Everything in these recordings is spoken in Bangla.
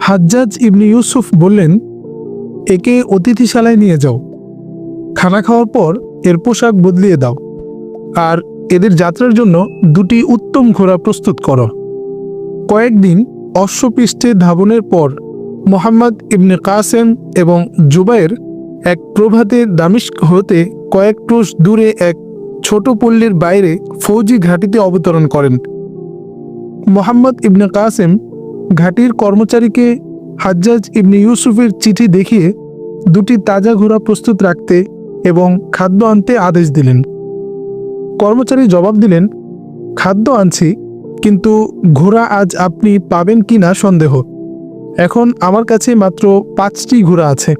হাজ্জাজ ইবনে ইউসুফ বললেন, একে অতিথিশালায় নিয়ে যাও। খানা খাওয়ার পর এর পোশাক বদলিয়ে দাও, আর এদের যাত্রার জন্য দুটি উত্তম ঘোড়া প্রস্তুত করো। কয়েকদিন অশ্বপৃষ্ঠে ধাবনের পর মোহাম্মদ ইবনে কাসেম এবং জুবায়ের এক প্রভাতে দামিস্ক হতে কয়েক ক্রোশ দূরে এক ছোট পল্লীর বাইরে ফৌজি ঘাঁটিতে অবতরণ করেন। মোহাম্মদ ইবনে কাসেম ঘাঁটির কর্মচারীকে হাজ্জাজ ইবনে ইউসুফের চিঠি দেখিয়ে দুটি তাজা ঘোড়া প্রস্তুত রাখতে এবং খাদ্য আনতে আদেশ দিলেন। কর্মচারী জবাব দিলেন, খাদ্য আনছি, কিন্তু ঘোড়া আজ আপনি পাবেন কিনা সন্দেহ। এখন আমার কাছে মাত্র 5টি ঘোড়া আছে।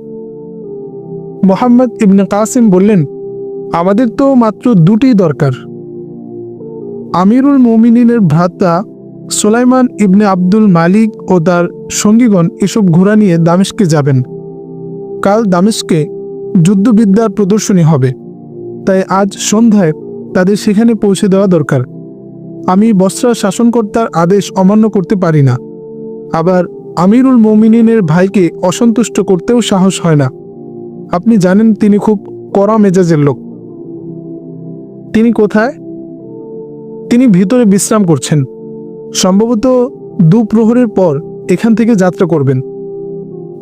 মোহাম্মদ ইবনে কাসেম বললেন, আমাদের তো মাত্র 2টি দরকার। আমিরুল মুমিনিনের ভ্রাতা সুলাইমান ইবনে আব্দুল মালিক ও তার সঙ্গীগণ এসব ঘোড়া নিয়ে দামেস্কে যাবেন। কাল দামেস্কে যুদ্ধবিদ্যার প্রদর্শনী হবে, তাই আজ সন্ধ্যায় তাদের সেখানে পৌঁছে দেওয়া দরকার। আমি বসরা শাসনকর্তার আদেশ অমান্য করতে পারি না, আবার আমিরুল মুমিনিনের ভাইকে অসন্তুষ্ট করতেও সাহস হয় না। আপনি জানেন তিনি খুব কড়া মেজাজের লোক। তিনি কোথায়? তিনি ভিতরে বিশ্রাম করছেন। সম্ভবত দুপ্রহরের পর এখান থেকে যাত্রা করবেন।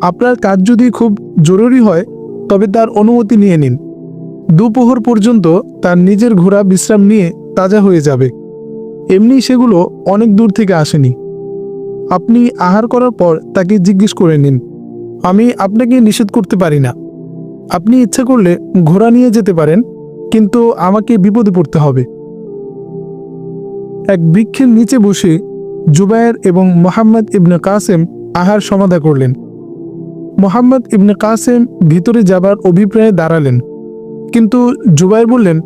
আপনার কাজ যদি খুব জরুরি হয় তবে তার অনুমতি নিয়ে নিন। দুপুর পর্যন্ত তার নিজের ঘোড়া বিশ্রাম নিয়ে তাজা হয়ে যাবে। এমনি সেগুলো অনেক দূর থেকে আসেনি। আপনি আহার করার পর তাকে জিজ্ঞেস করে নিন। আমি আপনাকে নিষেধ করতে পারি না। আপনি ইচ্ছা করলে ঘোড়া নিয়ে যেতে পারেন, কিন্তু আমাকে বিপদে পড়তে হবে। এক বৃক্ষের নিচে বসে জুবায়ের এবং মোহাম্মদ ইবনে কাসেম আহার সমাধা করলেন। মোহাম্মদ ইবনে কাসেম ভিতরে যাবার অভিপ্রায়ে দাঁড়ালেন, কিন্তু জুবায়ের বললেন,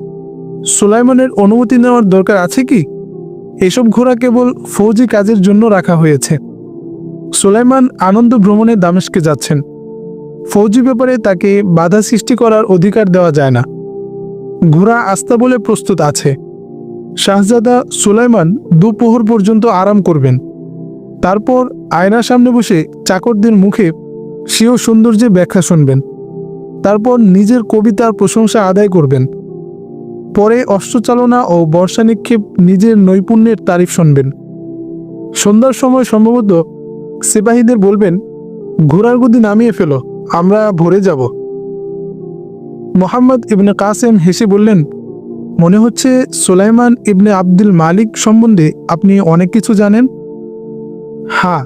সুলাইমানের অনুমতি নেওয়ার দরকার আছে কি? এসব ঘোড়া কেবল ফৌজি কাজের জন্য রাখা হয়েছে। সুলাইমান আনন্দ ভ্রমণে দামেস্কে যাচ্ছেন। ফৌজি ব্যাপারে তাকে বাধা সৃষ্টি করার অধিকার দেওয়া যায় না। ঘোড়া আস্তা বলে প্রস্তুত আছে। শাহজাদা সুলাইমান দুপুর পর্যন্ত আরাম করবেন। তারপর আয়নার সামনে বসে চাকরদের মুখে স্বীয় সৌন্দর্যে ব্যাখ্যা শুনবেন। তারপর নিজের কবিতার প্রশংসা আদায় করবেন। পরে অস্ত্রচালনা ও বর্ষা নিক্ষেপ নিজের নৈপুণ্যের তারিফ শুনবেন। সন্ধ্যার সময় সম্ভবত সিপাহীদের বলবেন, ঘোড়ার গদি নামিয়ে ফেলো, আমরা ভোরে যাব। মোহাম্মদ ইবনে কাসেম হেসে বললেন, মনে হচ্ছে সুলাইমান ইবনে আব্দুল মালিক সম্বন্ধে আপনি অনেক কিছু জানেন। হ্যাঁ,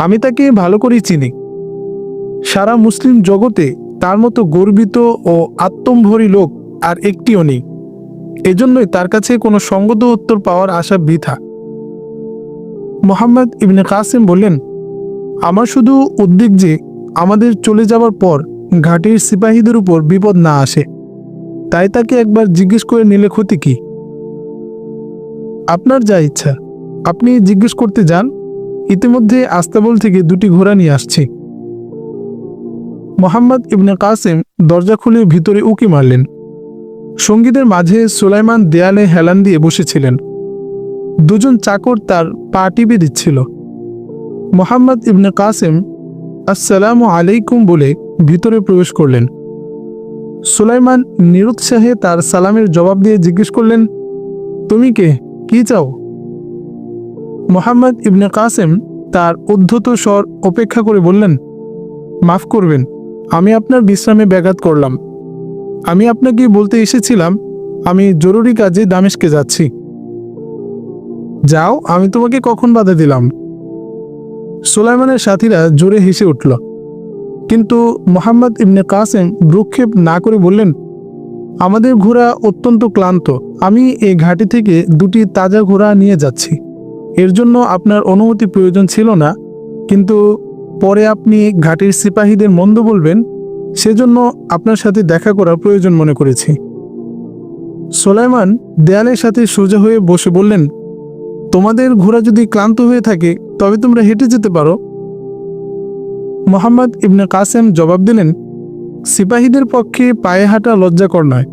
আমি তাকে ভালো করেই চিনি। সারা মুসলিম জগতে তার মতো গর্বিত ও আত্মম্ভরী লোক আর একটিও নেই। এজন্যই তার কাছে কোনো সঙ্গত উত্তর পাওয়ার আশা বৃথা। মোহাম্মদ ইবনে কাসেম বললেন, আমার শুধু উদ্বেগ যে আমাদের চলে যাবার পর ঘাটির সিপাহীদের উপর বিপদ না আসে। তাই তাকে একবার জিজ্ঞেস করে নিলে ক্ষতি কি? আপনার যা ইচ্ছা, আপনি জিজ্ঞেস করতে যান। ইতিমধ্যে আস্তাবল থেকে 2টি ঘোড়া নিয়ে আসছি। মোহাম্মদ ইবনে কাসেম দরজা খুলে ভিতরে উকি মারলেন। সঙ্গীদের মাঝে সুলাইমান দেয়ালে হেলান দিয়ে বসেছিলেন। 2জন চাকর তার পা টিপে দিচ্ছিল। মোহাম্মদ ইবনে কাসেম আসসালামু আলাইকুম বলে ভিতরে প্রবেশ করলেন। সুলাইমান নিরুৎসাহে তার সালামের জবাব দিয়ে জিজ্ঞেস করলেন, তুমি কে? কি চাও? মোহাম্মদ ইবনে কাসেম তার উদ্ধত স্বর উপেক্ষা করে বললেন, মাফ করবেন, আমি আপনার বিশ্রামে ব্যাঘাত করলাম। আমি আপনাকে বলতে এসেছিলাম আমি জরুরি কাজে দামেস্কে যাচ্ছি। যাও, আমি তোমাকে কখন বাধা দিলাম? সুলাইমানের সাথীরা জোরে হেসে উঠল, কিন্তু মোহাম্মদ ইবনে কাসেম ভ্রুক্ষেপ না করে বললেন, আমাদের ঘোড়া অত্যন্ত ক্লান্ত। আমি এই ঘাটি থেকে 2টি তাজা ঘোড়া নিয়ে যাচ্ছি। এর জন্য আপনার অনুমতি প্রয়োজন ছিল না, কিন্তু পরে আপনি ঘাটির সিপাহীদের মন্দ বলবেন, সেজন্য আপনার সাথে দেখা করা প্রয়োজন মনে করেছি। সুলাইমান দেয়ালের সাথে সোজা হয়ে বসে বললেন, তোমাদের ঘোড়া যদি ক্লান্ত হয়ে থাকে তবে তোমরা হেঁটে যেতে পারো। মোহাম্মদ ইবনে কাসেম জবাব দিলেন, সিপাহীদের পক্ষে পায়ে হাঁটা লজ্জাকর নয়,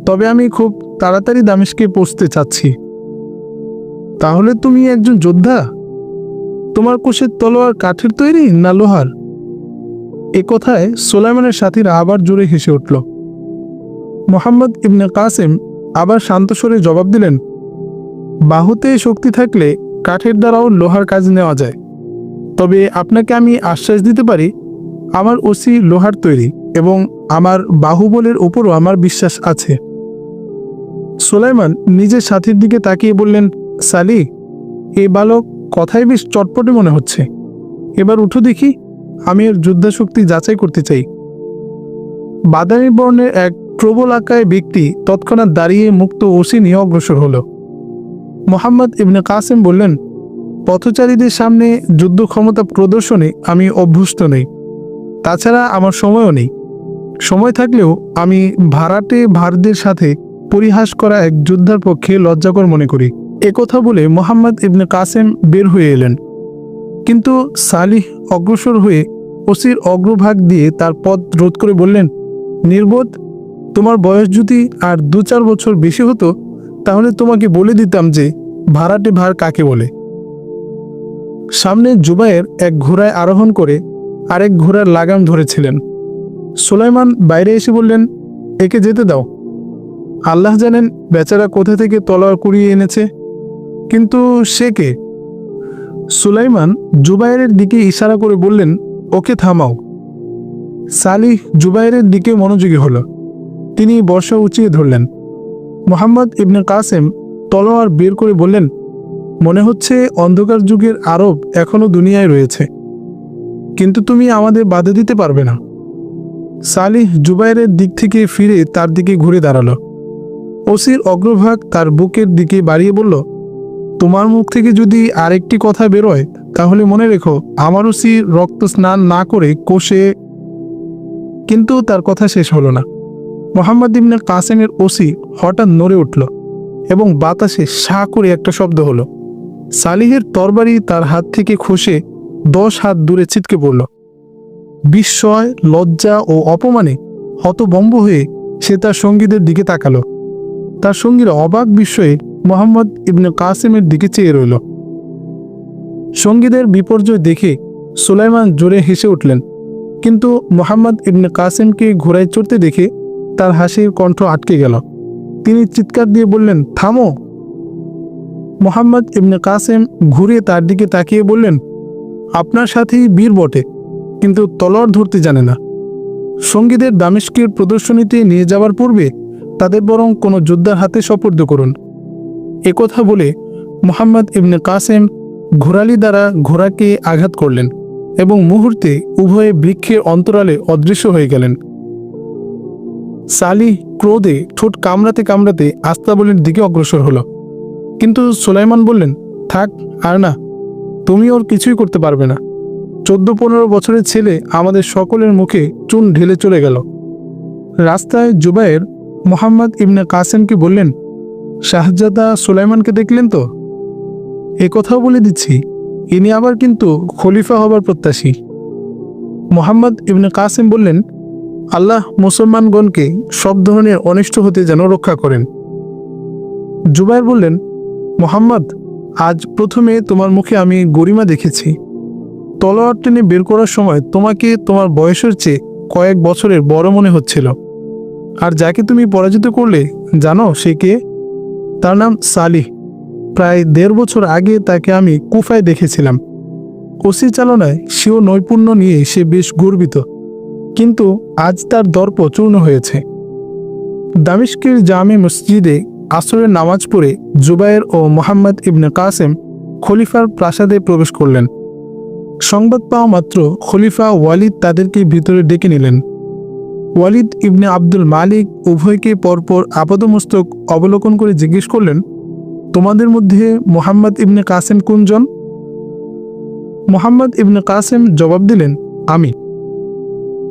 তবে আমি খুব তাড়াতাড়ি দামেস্কে পৌঁছতে চাচ্ছি। তাহলে তুমি একজন যোদ্ধা? তোমার কোষের তলোয়ার কাঠের তৈরি না লোহার? এ কথায় সুলাইমানের সাথীরা আবার জোরে হেসে উঠল। মুহাম্মদ ইবনে কাসেম আবার শান্ত স্বরে জবাব দিলেন, বাহুতে শক্তি থাকলে কাঠের দ্বারাও লোহার কাজ নেওয়া যায়। তবে আপনাকে আমি আশ্বাস দিতে পারি, আমার ওসি লোহার তৈরি এবং আমার বাহুবলের উপরও আমার বিশ্বাস আছে। সুলাইমান নিজের সাথীর দিকে তাকিয়ে বললেন, সালি, এই বালক কথাই বেশ চটপটে মনে হচ্ছে। এবার উঠো দেখি, আমি এর যোদ্ধাশক্তি যাচাই করতে চাই। বাদামি বর্ণের এক প্রবল আকায় ব্যক্তি তৎক্ষণাৎ দাঁড়িয়ে মুক্ত ওসি নিয়ে অগ্রসর হল। মুহাম্মদ ইবনে কাসেম বললেন, পথচারীদের সামনে যুদ্ধ ক্ষমতা প্রদর্শনে আমি অভ্যস্ত নই। তাছাড়া আমার সময়ও নেই। সময় থাকলেও আমি ভাড়াটে ভারদের সাথে পরিহাস করা এক যোদ্ধার পক্ষে লজ্জাকর মনে করি। একথা বলে মুহাম্মদ ইবনে কাসেম বের হয়ে এলেন। কিন্তু সালিহ অগ্রসর হয়ে ওসির অগ্রভাগ দিয়ে তার পথ রোধ করে বললেন, নির্বোধ, তোমার বয়স যদি আর 2-4 বছর বেশি হতো তাহলে তোমাকে বলে দিতাম যে ভাড়াটে ভার কাকে বলে। সামনে জুবায়ের এক ঘোড়ায় আরোহণ করে আরেক ঘোড়ার লাগাম ধরেছিলেন। সুলাইমান বাইরে এসে বললেন, একে যেতে দাও। আল্লাহ জানেন বেচারা কোথা থেকে তলোয়ার কুড়িয়ে এনেছে। কিন্তু সে কে? সুলাইমান জুবায়েরের দিকে ইশারা করে বললেন, ওকে থামাও। সালিহ জুবায়েরের দিকে মনোযোগী হল। তিনি বর্শা উঁচিয়ে ধরলেন। মুহাম্মদ ইবনে কাসেম তলোয়ার বের করে বললেন, মনে হচ্ছে অন্ধকার যুগের আরব এখনো দুনিয়ায় রয়েছে, কিন্তু তুমি আমাদের বাধা দিতে পারবে না। সালিহ জুবায়েরের দিক থেকে ফিরে তার দিকে ঘুরে দাঁড়ালো। ওসির অগ্রভাগ তার বুকের দিকে বাড়িয়ে বলল, তোমার মুখ থেকে যদি আরেকটি কথা বেরোয় তাহলে মনে রেখো আমার ওসি রক্ত স্নান না করে কোষে। কিন্তু তার কথা শেষ হলো না। মুহাম্মদ ইবনে কাসেমের ওসি হঠাৎ নড়ে উঠল এবং বাতাসে সা করে একটা শব্দ হলো। সালিহের তরবারি তার হাত থেকে খসে 10 হাত দূরে ছিটকে পড়ল। বিস্ময়, লজ্জা ও অপমানে হতভম্ব হয়ে সে তার সঙ্গীদের দিকে তাকালো। তার সঙ্গীরা অবাক বিস্ময়ে মুহাম্মদ ইবনে কাসেমের দিকে চেয়ে রইল। সঙ্গীদের বিপর্যয় দেখে সুলাইমান জোরে হেসে উঠলেন, কিন্তু মুহাম্মদ ইবনে কাসেমকে ঘোড়ায় চড়তে দেখে তার হাসির কণ্ঠ আটকে গেল। তিনি চিৎকার দিয়ে বললেন, থামো। মুহাম্মদ ইবনে কাসেম ঘুরে তার দিকে তাকিয়ে বললেন, আপনার সাথেই বীর বটে, কিন্তু তলোয়ার ধরতে জানে না। সঙ্গীদের দামেস্কের প্রদর্শনীতে নিয়ে যাওয়ার পূর্বে তাদের বরং কোনো যোদ্ধার হাতে সোপর্দ করুন। একথা বলে মুহাম্মদ ইবনে কাসেম ঘোড়ালি দ্বারা ঘোড়াকে আঘাত করলেন এবং মুহূর্তে উভয়ে বৃক্ষের অন্তরালে অদৃশ্য হয়ে গেলেন। সালিহ ক্রোধে ঠোঁট কামড়াতে কামড়াতে আস্তাবলের দিকে অগ্রসর হলো। কিন্তু সুলাইমান বললেন, থাক আর না, তুমি ওর কিছুই করতে পারবে না। 14-15 বছরের ছেলে আমাদের সকলের মুখে চুন ঢেলে চলে গেল। রাস্তায় জুবায়ের মুহাম্মদ ইবনে কাসেমকে বললেন, শাহজাদা সুলাইমানকে দেখলেন তো? এ কথাও বলে দিচ্ছি, ইনি আবার কিন্তু খলিফা হবার প্রত্যাশী। মুহাম্মদ ইবনে কাসেম বললেন, আল্লাহ মুসলমানগণকে সব ধরনের অনিষ্ট হতে যেন রক্ষা করেন। জুবায়ের বললেন, মুহাম্মদ, আজ প্রথমে তোমার মুখে আমি গরিমা দেখেছি। তলোয়ার টেনে বের করার সময় তোমাকে তোমার বয়সের চেয়ে কয়েক বছরের বড় মনে হচ্ছিল। আর যাকে তুমি পরাজিত করলে জানো সে কে? তার নাম সালিহ। প্রায় 1.5 বছর আগে তাকে আমি কুফায় দেখেছিলাম। ওসি চালনায় সেও নৈপুণ্য নিয়ে সে বেশ গর্বিত, কিন্তু আজ তার দর্প চূর্ণ হয়েছে। দামেস্কের জামে মসজিদে আসরের নামাজ পড়ে জুবায়ের ও মুহাম্মদ ইবনে কাসেম খলিফার প্রাসাদে প্রবেশ করলেন। সংবাদ পাওয়া মাত্র খলিফা ওয়ালিদ তাদেরকে ভিতরে ডেকে নিলেন। ওয়ালিদ ইবনে আব্দুল মালিক উভয়কে পরপর আপাদমস্তক অবলোকন করে জিজ্ঞেস করলেন, তোমাদের মধ্যে মুহাম্মদ ইবনে কাসেম কোনজন? মুহাম্মদ ইবনে কাসেম জবাব দিলেন, আমি।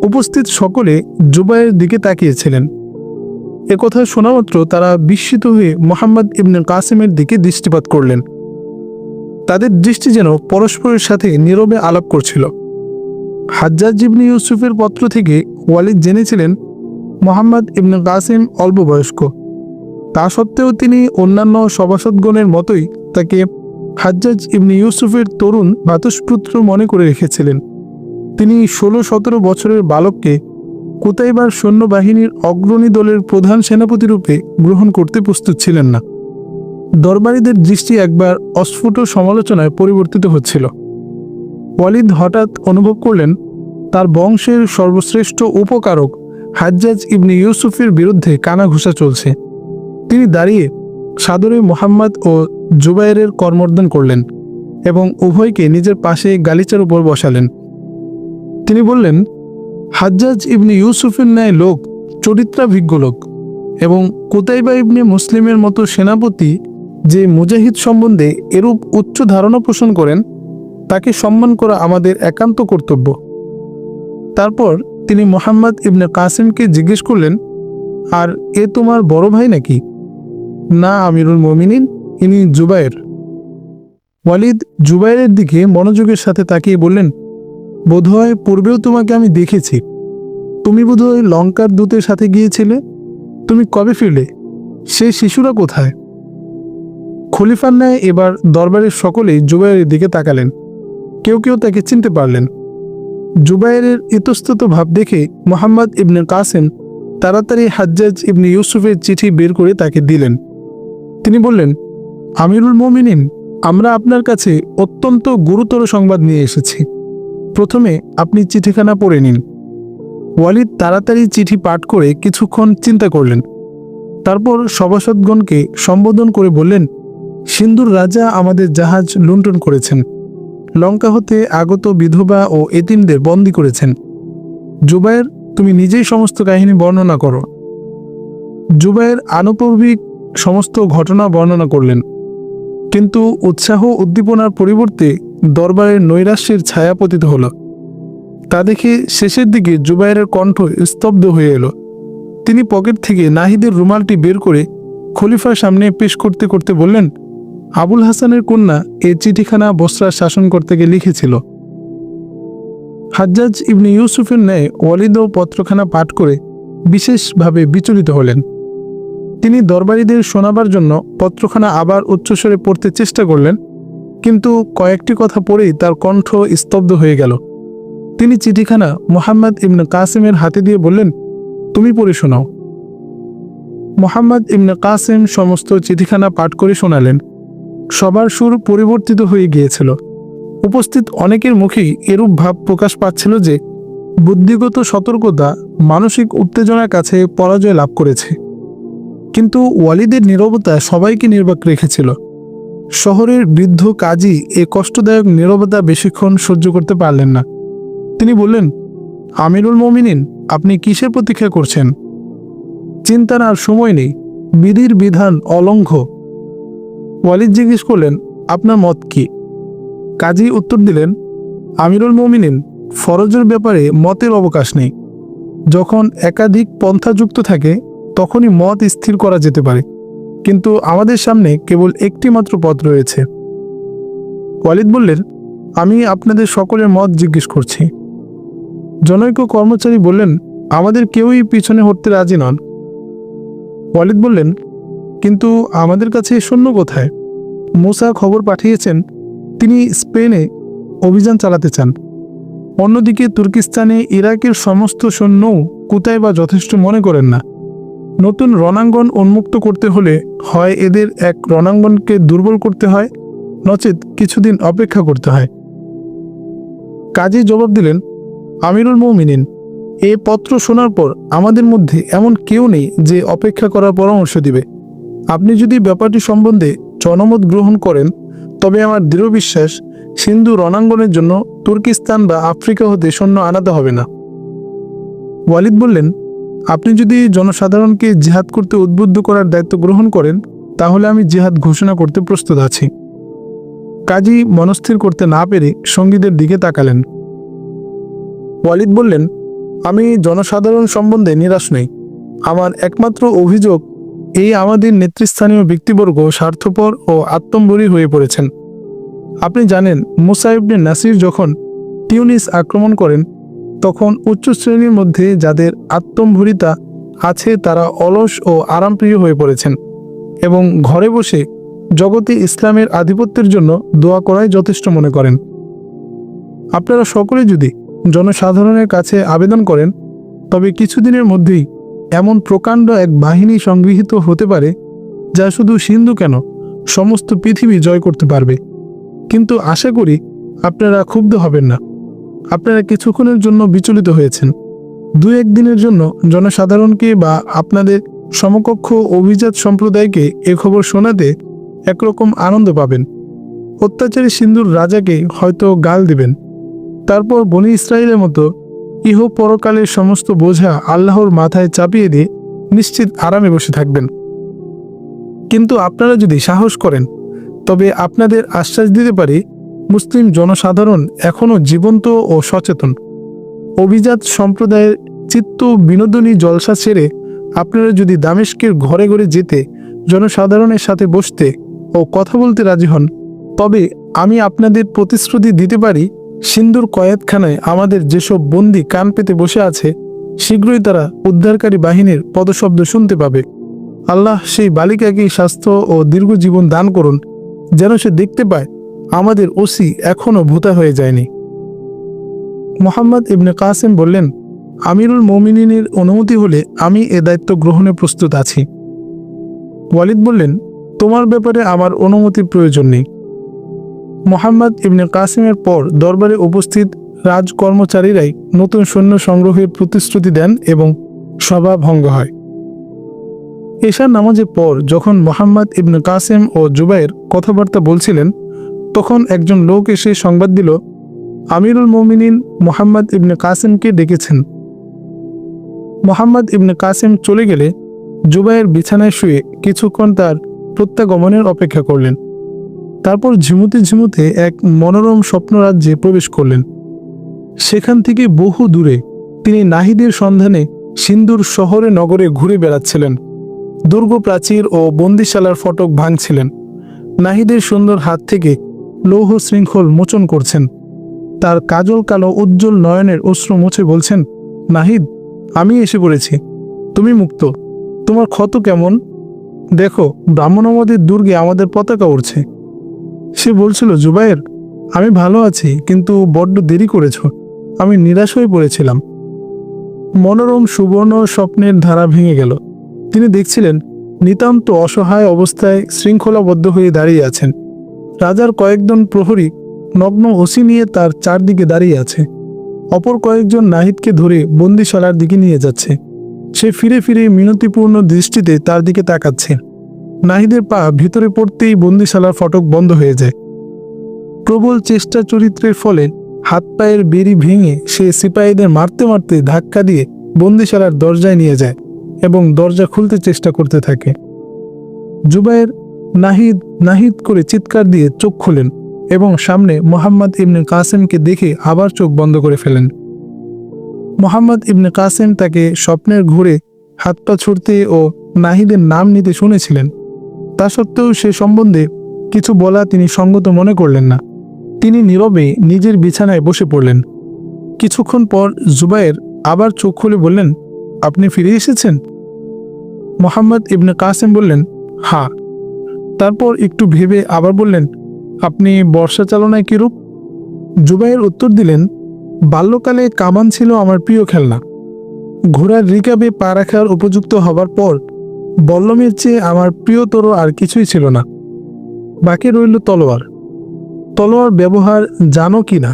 উপস্থিত সকলে জুবায়ের দিকে তাকিয়েছিলেন। একথা শোনামাত্র তারা বিস্মিত হয়ে মুহাম্মদ ইবনে কাসেমের দিকে দৃষ্টিপাত করলেন। তাদের দৃষ্টি যেন পরস্পরের সাথে নীরবে আলাপ করছিল। হাজ্জাজ ইবনে ইউসুফের পত্র থেকে ওয়ালিদ জেনেছিলেন মুহাম্মদ ইবনে কাসেম অল্প বয়স্ক। তা সত্ত্বেও তিনি অন্যান্য সভাসদগণের মতোই তাকে হাজ্জাজ ইবনে ইউসুফের তরুণ ভ্রাতুষ্পুত্র মনে করে রেখেছিলেন। তিনি 16-17 বছরের বালককে কুতাইবার সৈন্যবাহিনীর অগ্রণী দলের প্রধান সেনাপতি রূপে গ্রহণ করতে প্রস্তুত ছিলেন না। দরবারীদের দৃষ্টি একবার অস্ফুট সমালোচনায় পরিবর্তিত হচ্ছিল। ওয়ালিদ হঠাৎ অনুভব করলেন তার বংশের সর্বশ্রেষ্ঠ উপকারক হাজ্জাজ ইবনে ইউসুফের বিরুদ্ধে কানাঘুষা চলছে। তিনি দাঁড়িয়ে সাদরে মুহাম্মদ ও জুবায়েরের করমর্দন করলেন এবং উভয়কে নিজের পাশে গালিচার উপর বসালেন। তিনি বললেন, হাজ্জাজ ইবনে ইউসুফের ন্যায় লোক চরিত্রাভিজ্ঞ লোক এবং কুতাইবা ইবনে মুসলিমের মতো সেনাপতি যে মুজাহিদ সম্বন্ধে এরূপ উচ্চ ধারণা পোষণ করেন তাকে সম্মান করা আমাদের একান্ত কর্তব্য। তারপর তিনি মুহাম্মদ ইবনে কাসিমকে জিজ্ঞেস করলেন, আর এ তোমার বড় ভাই নাকি? না আমিরুল মুমিনিন, ইনি জুবায়ের। ওয়ালিদ জুবায়েরের দিকে মনোযোগের সাথে তাকিয়ে বললেন, বোধহয় পূর্বেও তোমাকে আমি দেখেছি। তুমি বোধহয় লঙ্কার দূতের সাথে গিয়েছিলে। তুমি কবে ফিরলে? সেই শিশুরা কোথায়? খলিফার ন্যায় এবার দরবারের সকলেই জুবায়েরের দিকে তাকালেন। কেউ কেউ তাকে চিনতে পারলেন। জুবায়েরের ইতস্তত ভাব দেখে মুহাম্মদ ইবনে কাসিম তাড়াতাড়ি হাজ্জাজ ইবনে ইউসুফের চিঠি বের করে তাকে দিলেন। তিনি বললেন, আমিরুল মুমিনিন, আমরা আপনার কাছে অত্যন্ত গুরুতর সংবাদ নিয়ে এসেছি। প্রথমে আপনি চিঠিখানা পড়ে নিন। ওয়ালিদ তাড়াতাড়ি চিঠি পাঠ করে কিছুক্ষণ চিন্তা করলেন। তারপর সভাসদগণকে সম্বোধন করে বললেন, সিন্ধুর রাজা আমাদের জাহাজ লুণ্ঠন করেছেন, লঙ্কা হতে আগত বিধবা ও এতিমদের বন্দী করেছেন। জুবায়ের, তুমি নিজেই সমস্ত কাহিনী বর্ণনা করো। জুবায়ের আনুপর্বিক সমস্ত ঘটনা বর্ণনা করলেন, কিন্তু উৎসাহ উদ্দীপনার পরিবর্তে দরবারের নৈরাশ্যের ছায়া পতিত হল। তা দেখে শেষের দিকে জুবায়েরের কণ্ঠ স্তব্ধ হয়ে এলো। তিনি পকেট থেকে নাহিদের রুমালটি বের করে খলিফার সামনে পেশ করতে করতে বললেন, আবুল হাসানের কন্যা এই চিঠিখানা বসরার শাসনকর্তাকে লিখেছিল। হাজ্জাজ ইবনে ইউসুফের ন্যায় ওয়ালিদও পত্রখানা পাঠ করে বিশেষভাবে বিচলিত হলেন। তিনি দরবারীদের শোনাবার জন্য পত্রখানা আবার উচ্চস্বরে পড়তে চেষ্টা করলেন, কিন্তু কয়েকটি কথা পড়েই তার কণ্ঠ স্তব্ধ হয়ে গেল। তিনি চিঠিখানা মুহাম্মদ ইবনে কাসিমের হাতে দিয়ে বললেন, তুমি পড়ে শোনাও। মুহাম্মদ ইবনে কাসিম সমস্ত চিঠিখানা পাঠ করে শোনালেন। সবার সুর পরিবর্তিত হয়ে গিয়েছিল। উপস্থিত অনেকের মুখেই এরূপ ভাব প্রকাশ পাচ্ছিল যে বুদ্ধিগত সতর্কতা মানসিক উত্তেজনার কাছে পরাজয় লাভ করেছে। কিন্তু ওয়ালিদের নীরবতা সবাইকে নির্বাক রেখেছিল। শহরের বৃদ্ধ কাজী এ কষ্টদায়ক নীরবতা বেশিক্ষণ সহ্য করতে পারলেন না। তিনি বললেন, আমিরুল মুমিনিন, আপনি কিসের প্রতীক্ষা করছেন? চিন্তার আর সময় নেই, বিধির বিধান অলঙ্ঘ। ওয়ালিদ জিজ্ঞেস করলেন, আপনার মত কি? কাজী উত্তর দিলেন, আমিরুল মুমিনিন, ফরজের ব্যাপারে মতের অবকাশ নেই। যখন একাধিক পন্থা যুক্ত থাকে তখনই মত স্থির করা যেতে পারে, কিন্তু আমাদের সামনে কেবল একটি মাত্র পথ রয়েছে। ওয়ালিদ বললেন, আমি আপনাদের সকলের মত জিজ্ঞেস করছি। জনৈক কর্মচারী বললেন, আমাদের কেউই পিছনে হটতে রাজি নন। ওয়ালিদ বললেন, কিন্তু আমাদের কাছে সৈন্য কোথায়? মুসা খবর পাঠিয়েছেন তিনি স্পেনে অভিযান চালাতে চান। অন্যদিকে তুর্কিস্তানে ইরাকের সমস্ত সৈন্যও কুতাইবা যথেষ্ট মনে করেন না। নতুন রণাঙ্গন উন্মুক্ত করতে হলে হয় এদের এক রণাঙ্গনকে দুর্বল করতে হয়, নচেত কিছুদিন অপেক্ষা করতে হয়। কাজী জবাব দিলেন, আমিরুল মুমিনিন, এ পত্র শোনার পর আমাদের মধ্যে এমন কেউ নেই যে অপেক্ষা করার পরামর্শ দিবে। আপনি যদি ব্যাপারটি সম্বন্ধে জনমত গ্রহণ করেন তবে আমার দৃঢ় বিশ্বাস সিন্ধু রণাঙ্গনের জন্য তুর্কিস্তান বা আফ্রিকা হতে সৈন্য আনাতে হবে না। ওয়ালিদ বললেন, আপনি যদি জনসাধারণকে জিহাদ করতে উদ্বুদ্ধ করার দায়িত্ব গ্রহণ করেন তাহলে আমি জিহাদ ঘোষণা করতে প্রস্তুত আছি। কাজী মনস্থির করতে না পেরে সঙ্গীদের দিকে তাকালেন। ওয়ালিদ বললেন, আমি জনসাধারণ সম্বন্ধে নিরাশ নই। আমার একমাত্র অভিযোগ এই আমাদের নেতৃস্থানীয় ব্যক্তিবর্গ স্বার্থপর ও আত্মম্বরী হয়ে পড়েছেন। আপনি জানেন, মুসা ইবনে নাসির যখন তিউনিস আক্রমণ করেন তখন উচ্চ শ্রেণীর মধ্যে যাদের আত্মম্ভরিতা আছে তারা অলস ও আরামপ্রিয় হয়ে পড়েছেন এবং ঘরে বসে জগতে ইসলামের আধিপত্যের জন্য দোয়া করাই যথেষ্ট মনে করেন। আপনারা সকলে যদি জনসাধারণের কাছে আবেদন করেন, তবে কিছুদিনের মধ্যেই এমন প্রকাণ্ড এক বাহিনী সংগৃহীত হতে পারে যা শুধু সিন্ধু কেন, সমস্ত পৃথিবী জয় করতে পারবে। কিন্তু আশা করি আপনারা ক্ষুব্ধ হবেন না। আপনারা কিছুক্ষণের জন্য বিচলিত হয়েছেন। 2-1 দিনের জন্য জনসাধারণকে বা আপনাদের সমকক্ষ অভিজাত সম্প্রদায়কে এ খবর শোনাতে একরকম আনন্দ পাবেন। অত্যাচারী সিন্ধুর রাজাকে হয়তো গাল দিবেন। তারপর বনি ইসরায়েলের মতো ইহ পরকালের সমস্ত বোঝা আল্লাহর মাথায় চাপিয়ে দিয়ে নিশ্চিত আরামে বসে থাকবেন। কিন্তু আপনারা যদি সাহস করেন, তবে আপনাদের আশ্বাস দিতে পারি, মুসলিম জনসাধারণ এখনও জীবন্ত ও সচেতন। অভিজাত সম্প্রদায়ের চিত্ত বিনোদনী জলসা ছেড়ে আপনারা যদি দামেস্কের ঘরে ঘরে যেতে, জনসাধারণের সাথে বসতে ও কথা বলতে রাজি হন, তবে আমি আপনাদের প্রতিশ্রুতি দিতে পারি, সিন্ধুর কয়েদখানায় আমাদের যেসব বন্দী কান পেতে বসে আছে, শীঘ্রই তারা উদ্ধারকারী বাহিনীর পদশব্দ শুনতে পাবে। আল্লাহ সেই বালিকাকেই স্বাস্থ্য ও দীর্ঘ জীবন দান করুন, যেন সে দেখতে পায় আমাদের ওসি এখনও ভূতা হয়ে যায়নি। মোহাম্মদ ইবনে কাসেম বললেন, আমিরুল মুমিনিনের অনুমতি হলে আমি এ দায়িত্ব গ্রহণে প্রস্তুত আছি। ওয়ালিদ বললেন, তোমার ব্যাপারে আমার অনুমতির প্রয়োজন নেই। মোহাম্মদ ইবনে কাসেমের পর দরবারে উপস্থিত রাজকর্মচারীরাই নতুন সৈন্য সংগ্রহের প্রতিশ্রুতি দেন এবং সভা ভঙ্গ হয়। এশার নামাজের পর যখন মোহাম্মদ ইবনে কাসেম ও জুবাইর কথাবার্তা বলছিলেন, তখন একজন লোক এসে সংবাদ দিল, আমিরুল মুমিনিন মোহাম্মদ ইবনে কাসেমকে ডেকেছেন। মোহাম্মদ ইবনে কাসেম চলে গেলে জুবাইর বিছানায় শুয়ে কিছুক্ষণ তার প্রত্যাগমনের অপেক্ষা করলেন। তারপর ঝিমুতে ঝিমুতে এক মনোরম স্বপ্নরাজ্যে প্রবেশ করলেন। সেখান থেকে বহু দূরে তিনি নাহিদের সন্ধানে সিন্ধুর শহরে নগরে ঘুরে বেড়াচ্ছিলেন। দুর্গ প্রাচীর ও বন্দিশালার ফটক ভাঙছিলেন। নাহিদের সুন্দর হাত থেকে লৌহ শৃঙ্খল মোচন করছেন। তার কাজল কালো উজ্জ্বল নয়নের অশ্রু মুছে বলছেন, নাহিদ, আমি এসে পড়েছি, তুমি মুক্ত। তোমার ক্ষত কেমন? দেখো, ব্রাহ্মণাবাদের দুর্গে আমাদের পতাকা উড়ছে। সে বলছিল, জুবাইর, আমি ভালো আছি, কিন্তু বড্ড দেরি করেছ। আমি নিরাশ হয়ে পড়েছিলাম। মনোরম সুবর্ণ স্বপ্নের ধারা ভেঙে গেল। তিনি দেখছিলেন নিতান্ত অসহায় অবস্থায় শৃঙ্খলাবদ্ধ হয়ে দাঁড়িয়ে আছেন। রাজার কয়েকজন প্রহরী নগ্ন ওসি নিয়ে তার চারদিকে দাঁড়িয়ে আছে। অপর কয়েকজন নাহিদকে ধরে বন্দিশালার দিকে নিয়ে যাচ্ছে। সে ফিরে ফিরে মিনতিপূর্ণ দৃষ্টিতে তার দিকে তাকাচ্ছে। নাহিদের পা ভিতরে পড়তেই বন্দিশালার ফটক বন্ধ হয়ে যায়। প্রবল চেষ্টা চরিত্রের ফলে হাত পায়ের বেড়ি ভেঙে সে সিপাহীদের মারতে মারতে ধাক্কা দিয়ে বন্দিশালার দরজায় নিয়ে যায় এবং দরজা খুলতে চেষ্টা করতে থাকে। জুবাইর নাহিদ নাহিদ করে চিৎকার দিয়ে চোখ খোলেন এবং সামনে মোহাম্মদ ইবনে কাসেমকে দেখে আবার চোখ বন্ধ করে ফেলেন। মোহাম্মদ ইবনে কাসেম তাকে স্বপ্নের ঘুরে হাত পা ছুড়তে ও নাহিদের নাম নিতে শুনেছিলেন। তা সত্ত্বেও সে সম্বন্ধে কিছু বলা তিনি সঙ্গত মনে করলেন না। তিনি নীরবে নিজের বিছানায় বসে পড়লেন। কিছুক্ষণ পর জুবাইর আবার চোখ খুলে বললেন, আপনি ফিরে এসেছেন? মোহাম্মদ ইবনে কাসেম বললেন, হ্যাঁ। তারপর একটু ভেবে আবার বললেন, আপনি বর্ষা চালনায় কিরূপ? জুবাইর উত্তর দিলেন, বাল্যকালে কামান ছিল আমার প্রিয় খেলনা। ঘোড়ার রিকাবে পা রাখার উপযুক্ত হবার পর বল্লমের চেয়ে আমার প্রিয়তর আর কিছুই ছিল না। বাকি রইল তলোয়ার। তলোয়ার ব্যবহার জানো কি না?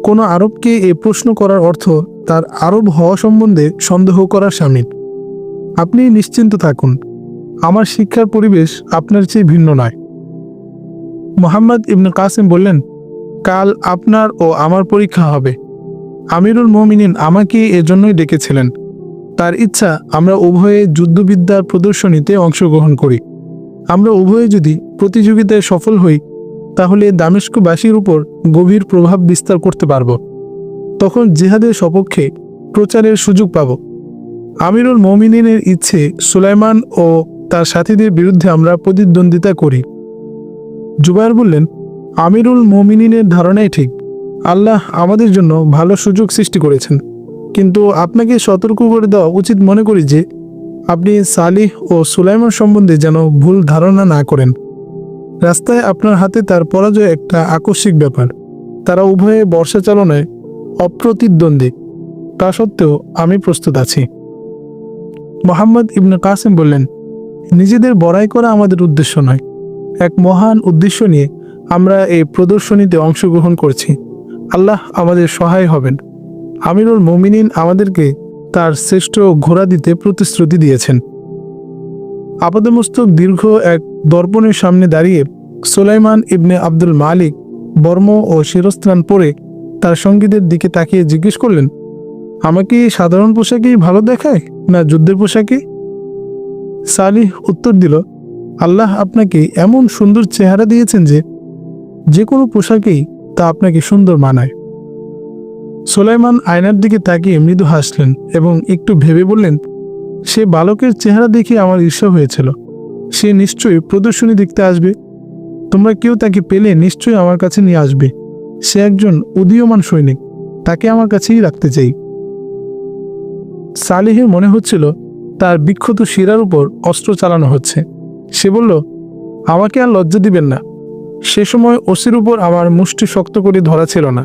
কোনো আরবকে এ প্রশ্ন করার অর্থ তার আরব হওয়া সম্বন্ধে সন্দেহ করার শামিল। আপনি নিশ্চিন্ত থাকুন, আমার শিক্ষার পরিবেশ আপনার চেয়ে ভিন্ন নয়। মোহাম্মদ ইবনে কাসেম বললেন, কাল আপনার ও আমার পরীক্ষা হবে। আমিরুল মুমিনিন আমাকে এজন্যই ডেকেছিলেন। তার ইচ্ছা আমরা উভয়ে যুদ্ধবিদ্যার প্রদর্শনীতে অংশগ্রহণ করি। আমরা উভয়ে যদি প্রতিযোগিতায় সফল হই, তাহলে দামেস্কবাসীর উপর গভীর প্রভাব বিস্তার করতে পারব। তখন জিহাদের সপক্ষে প্রচারের সুযোগ পাব। আমিরুল মুমিনিনের ইচ্ছে সুলাইমান ও তার সাথীদের বিরুদ্ধে আমরা প্রতিদ্বন্দ্বিতা করি। জুবাইর বললেন, আমিরুল মুমিনিনের ধারণাই ঠিক। আল্লাহ আমাদের জন্য ভালো সুযোগ সৃষ্টি করেছেন, কিন্তু আপনাকে সতর্ক করে দেওয়া উচিত মনে করি যে আপনি সালিহ ও সুলাইমান সম্বন্ধে যেন ভুল ধারণা না করেন। রাস্তায় আপনার হাতে তার পরাজয় একটা আকস্মিক ব্যাপার। তারা উভয়ে বর্ষা চালনায় অপ্রতিদ্বন্দ্বী। তা সত্ত্বেও আমি প্রস্তুত আছি। মোহাম্মদ ইবনে কাসেম বললেন, নিজেদের বড়াই করা আমাদের উদ্দেশ্য নয়। এক মহান উদ্দেশ্য নিয়ে আমরা এই প্রদর্শনীতে অংশগ্রহণ করছি। আল্লাহ আমাদের সহায় হবেন। আমিরুল মুমিনিন আমাদেরকে তার শ্রেষ্ঠ ঘোড়া দিতে প্রতিশ্রুতি দিয়েছেন। আপাদমস্তক দীর্ঘ এক দর্পণের সামনে দাঁড়িয়ে সুলাইমান ইবনে আব্দুল মালিক বর্ম ও শিরস্ত্রাণ পরে তার সঙ্গীদের দিকে তাকিয়ে জিজ্ঞেস করলেন, আমাকে সাধারণ পোশাকেই ভালো দেখায় না যুদ্ধের পোশাকে? সালিহ উত্তর দিল, আল্লাহ আপনাকে এমন সুন্দর চেহারা দিয়েছেন যে কোনো পোশাকেই তা আপনাকে সুন্দর মানায়। সুলাইমান আয়নার দিকে তাকিয়ে মৃদু হাসলেন এবং একটু ভেবে বললেন, সে বালকের চেহারা দেখে আমার ঈর্ষা হয়েছিল। সে নিশ্চয়ই প্রদর্শনী দেখতে আসবে। তোমরা কেউ তাকে পেলে নিশ্চয়ই আমার কাছে নিয়ে আসবে। সে একজন উদীয়মান সৈনিক, তাকে আমার কাছেই রাখতে চাই। সালিহের মনে হচ্ছিল তার বিক্ষত শিরার উপর অস্ত্র চালানো হচ্ছে। সে বলল, আমাকে আর লজ্জা দিবেন না। সে সময় ওসির উপর আমার মুষ্টি শক্ত করে ধরা ছিল না,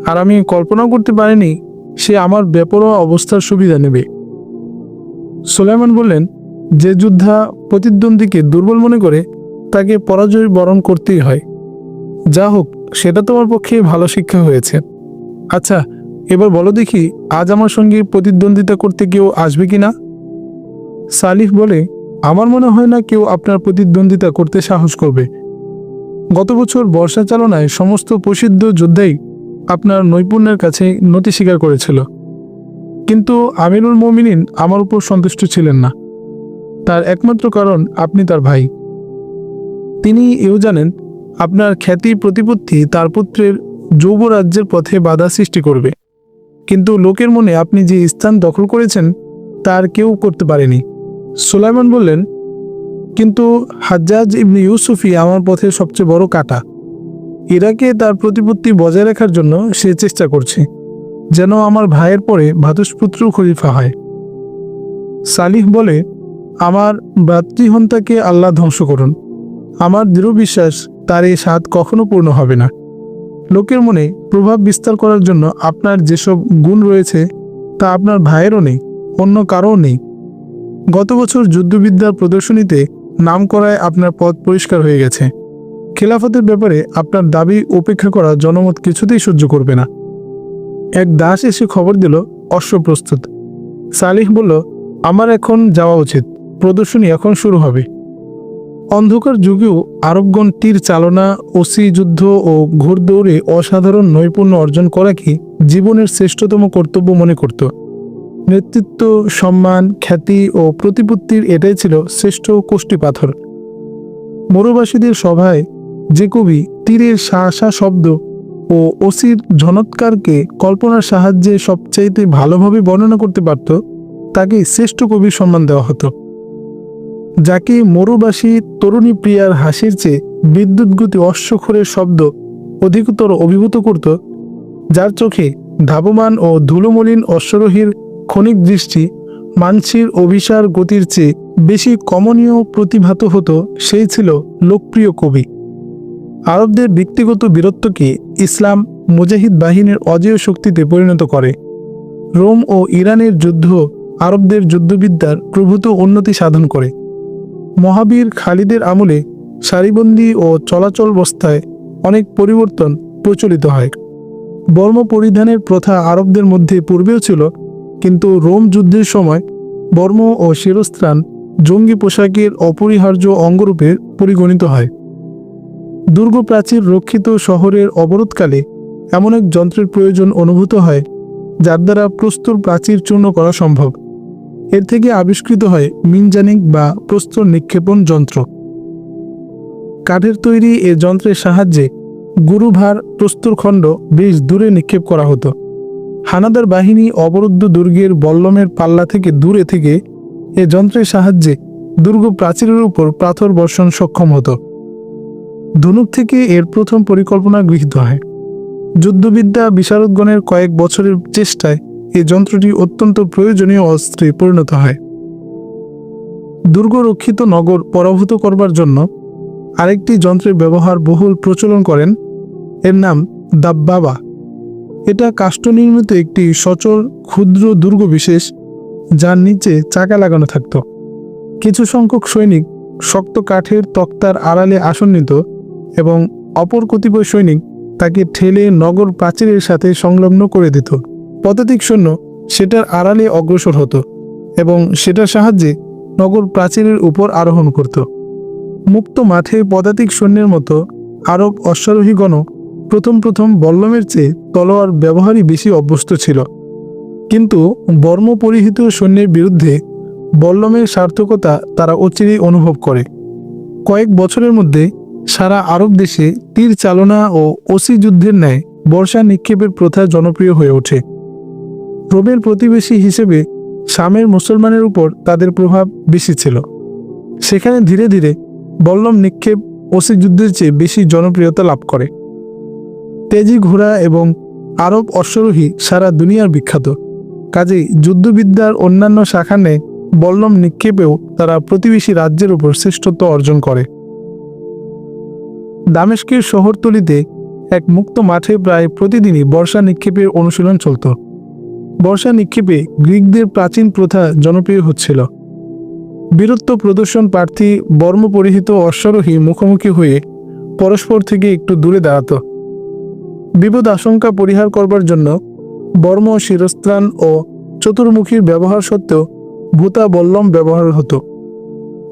আর আমি কল্পনাও করতে পারিনি সে আমার বেপরোয়া অবস্থার সুবিধা নেবে। সুলাইমান বললেন, যে যোদ্ধা প্রতিদ্বন্দ্বীকে দুর্বল মনে করে তাকে পরাজয় বরণ করতেই হয়। যা হোক, সেটা তোমার পক্ষে ভালো শিক্ষা হয়েছে। আচ্ছা, এবার বলো দেখি, আজ আমার সঙ্গে প্রতিদ্বন্দ্বিতা করতে কেউ আসবে কি না? সালিহ বলে, আমার মনে হয় না কেউ আপনার প্রতিদ্বন্দ্বিতা করতে সাহস করবে। গত বছর বর্ষা চালনায় সমস্ত প্রসিদ্ধ যোদ্ধাই আপনার নৈপুণ্যের কাছে নতি স্বীকার করেছিল, কিন্তু আমিরুল মুমিনিন আমার উপর সন্তুষ্ট ছিলেন না। তার একমাত্র কারণ আপনি তার ভাই। তিনি এও জানেন আপনার খ্যাতি প্রতিপত্তি তার পুত্রের যৌবরাজ্যের পথে বাধা সৃষ্টি করবে, কিন্তু লোকের মনে আপনি যে স্থান দখল করেছেন তার কেউ করতে পারেনি। সুলাইমান বললেন, কিন্তু হাজ্জাজ ইবনে ইউসুফই আমার পথের সবচেয়ে বড় কাঁটা। ইরাকে তার প্রতিপত্তি বজায় রাখার জন্য সে চেষ্টা করছে, যেন আমার ভাইয়ের পরে ভ্রাতুষ্পুত্র খলিফা হয়। সালিহ বলে, আমার ভ্রাতৃহন্তাকে আল্লাহ ধ্বংস করুন। আমার দৃঢ় বিশ্বাস তার এই স্বাদ কখনো পূর্ণ হবে না। লোকের মনে প্রভাব বিস্তার করার জন্য আপনার যেসব গুণ রয়েছে তা আপনার ভাইয়েরও নেই, অন্য কারও নেই। গত বছর যুদ্ধবিদ্যার প্রদর্শনীতে নাম করায় আপনার পথ পরিষ্কার হয়ে গেছে। খেলাফতের ব্যাপারে আপনার দাবি উপেক্ষা করা জনমত কিছুতেই সহ্য করবে না। এক দাস এসে খবর দিল, অশ্ব প্রস্তুত। সালিহ বলল, আমার এখন যাওয়া উচিত, প্রদর্শনী এখন শুরু হবে। অন্ধকার যুগেও আরবগণ তীর চালনা, অসি যুদ্ধ ও ঘোড়দৌড়ে অসাধারণ নৈপুণ্য অর্জন করাকে জীবনের শ্রেষ্ঠতম কর্তব্য মনে করত। নেতৃত্ব, সম্মান, খ্যাতি ও প্রতিপত্তির এটাই ছিল শ্রেষ্ঠ কোষ্ঠী পাথর। মরুবাসীদের সভায় যে কবি তীরের শাঁসা শব্দ ও অসির ঝনৎকারকে কল্পনার সাহায্যে সবচাইতে ভালোভাবে বর্ণনা করতে পারত, তাকে শ্রেষ্ঠ কবির সম্মান দেওয়া হতো। যাকে মরুবাসী তরুণী প্রিয়ার হাসির চেয়ে বিদ্যুৎগতি অশ্বক্ষরের শব্দ অধিকতর অভিভূত করত, যার চোখে ধাবমান ও ধুলোমলিন অশ্বরোহীর ক্ষণিক দৃষ্টি মানসির অভিসার গতির চেয়ে বেশি কমনীয় প্রতিভাত হতো, সেই ছিল লোকপ্রিয় কবি। আরবদের ব্যক্তিগত বীরত্বকে ইসলাম মুজাহিদ বাহিনীর অজেয় শক্তিতে পরিণত করে। রোম ও ইরানের যুদ্ধ আরবদের যুদ্ধবিদ্যার প্রভূত উন্নতি সাধন করে। মহাবীর খালিদের আমলে সারিবন্দি ও চলাচল বস্তায় অনেক পরিবর্তন প্রচলিত হয়। বর্ম পরিধানের প্রথা আরবদের মধ্যে পূর্বেও ছিল, কিন্তু রোম যুদ্ধের সময় বর্ম ও শিরস্ত্রাণ জঙ্গি পোশাকের অপরিহার্য অঙ্গরূপে পরিগণিত হয়। দুর্গ প্রাচীর রক্ষিত শহরের অবরোধকালে এমন এক যন্ত্রের প্রয়োজন অনুভূত হয় যার দ্বারা প্রস্তর প্রাচীর চূর্ণ করা সম্ভব। এর থেকে আবিষ্কৃত হয় মিনজানিক বা প্রস্তর নিক্ষেপণ যন্ত্র। কাঠের তৈরি এ যন্ত্রের সাহায্যে গুরুভার প্রস্তরখণ্ড বেশ দূরে নিক্ষেপ করা হতো। হানাদার বাহিনী অবরুদ্ধ দুর্গের বল্লমের পাল্লা থেকে দূরে থেকে এ যন্ত্রের সাহায্যে দুর্গ প্রাচীরের উপর পাথর বর্ষণ সক্ষম হতো। ধনুক থেকে এর প্রথম পরিকল্পনা গৃহীত হয়। যুদ্ধবিদ্যা বিশারদগণের কয়েক বছরের চেষ্টায় এই যন্ত্রটি অত্যন্ত প্রয়োজনীয় অস্ত্রে পরিণত হয়। দুর্গরক্ষিত নগর পরাভূত করবার জন্য আরেকটি যন্ত্রের ব্যবহার বহুল প্রচলন করেন, এর নাম দাব্বাবা। এটা কাষ্ঠ নির্মিত একটি সচল ক্ষুদ্র দুর্গ বিশেষ, যার নিচে চাকা লাগানো থাকত। কিছু সংখ্যক সৈনিক শক্ত কাঠের তক্তার আড়ালে আসন নিত এবং অপর কতিপয় সৈনিক তাকে ঠেলে নগর প্রাচীরের সাথে সংলগ্ন করে দিত। পদাতিক সৈন্য সেটার আড়ালে অগ্রসর হতো এবং সেটার সাহায্যে নগর প্রাচীরের উপর আরোহণ করত। মুক্ত মাঠে পদাতিক সৈন্যের মতো আরব অশ্বারোহীগণও প্রথম বল্লমের চেয়ে তলোয়ার ব্যবহারই বেশি অভ্যস্ত ছিল। কিন্তু বর্ম পরিহিত সৈন্যের বিরুদ্ধে বল্লমের সার্থকতা তারা অচিরেই অনুভব করে। কয়েক বছরের মধ্যে সারা আরব দেশে তীর চালনা ও অসি যুদ্ধের ন্যায় বর্ষা নিক্ষেপের প্রথা জনপ্রিয় হয়ে ওঠে। রোমের প্রতিবেশী হিসেবে শামের মুসলমানের উপর তাদের প্রভাব বেশি ছিল। সেখানে ধীরে ধীরে বল্লম নিক্ষেপ অসি যুদ্ধের চেয়ে বেশি জনপ্রিয়তা লাভ করে। তেজি ঘোড়া এবং আরব অশ্বারোহী সারা দুনিয়ার বিখ্যাত। কাজেই যুদ্ধবিদ্যার অন্যান্য শাখা নেয় বল্লম নিক্ষেপেও তারা প্রতিবেশী রাজ্যের উপর শ্রেষ্ঠত্ব অর্জন করে। দামেস্কের শহরতলিতে এক মুক্ত মাঠে প্রায় প্রতিদিনই বর্ষা নিক্ষেপের অনুশীলন চলত। বর্ষা নিক্ষেপে গ্রিকদের প্রাচীন প্রথা জনপ্রিয় হচ্ছিল। বীরত্ব প্রদর্শন প্রার্থী বর্ম পরিহিত অশ্বারোহী মুখোমুখি হয়ে পরস্পর থেকে একটু দূরে দাঁড়াত। বিপদ আশঙ্কা পরিহার করবার জন্য বর্ম, শিরস্ত্রাণ ও চতুর্মুখীর ব্যবহার সত্ত্বেও ভূতা বল্লম ব্যবহার হতো,